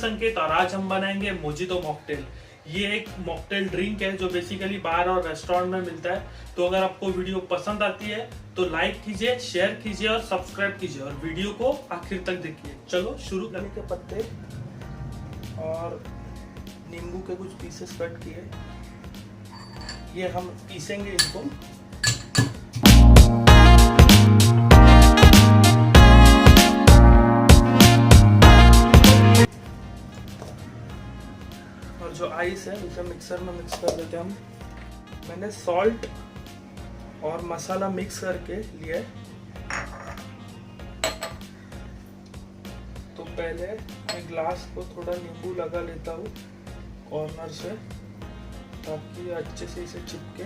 संकेत और आज हम बनाएंगे मोजितो मॉकटेल। ये एक मॉकटेल ड्रिंक है जो बेसिकली बार और रेस्टोरेंट में मिलता है। तो अगर आपको वीडियो पसंद आती है तो लाइक कीजिए, शेयर कीजिए और सब्सक्राइब कीजिए और वीडियो को आखिर तक देखिए। चलो शुरू करने के पत्ते और नींबू के कुछ पीसेस कट किए, ये हम पीसेंगे इनको। और जो आइस है उसे मिक्सर में मिक्स कर देते हैं हम। मैंने सॉल्ट और मसाला मिक्स करके लिया। तो पहले मैं ग्लास को थोड़ा नींबू लगा लेता हूँ कॉर्नर से, ताकि अच्छे से इसे चिपके।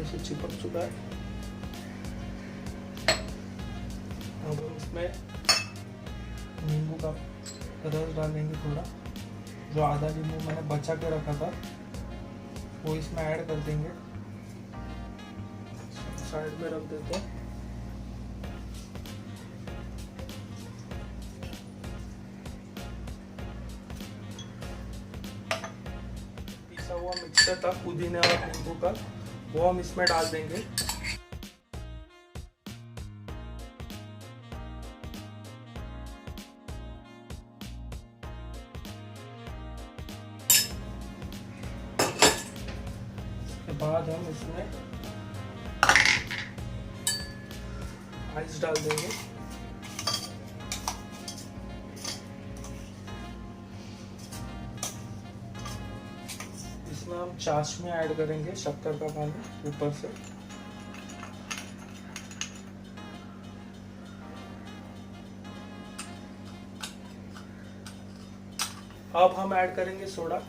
ऐसे चिपक चुका है। अब इसमें नींबू का रस डालेंगे थोड़ा, जो आधा नींबू मैंने बचा के रखा था वो इसमें ऐड कर देंगे। साइड में रख देते हैं। पिसा हुआ मिक्सर था पुदीने और नींबू का, वो हम इसमें डाल देंगे। उसके बाद हम इसमें आइस डाल देंगे। इसमें हम चाशनी ऐड करेंगे, शक्कर का पानी ऊपर से। अब हम ऐड करेंगे सोडा।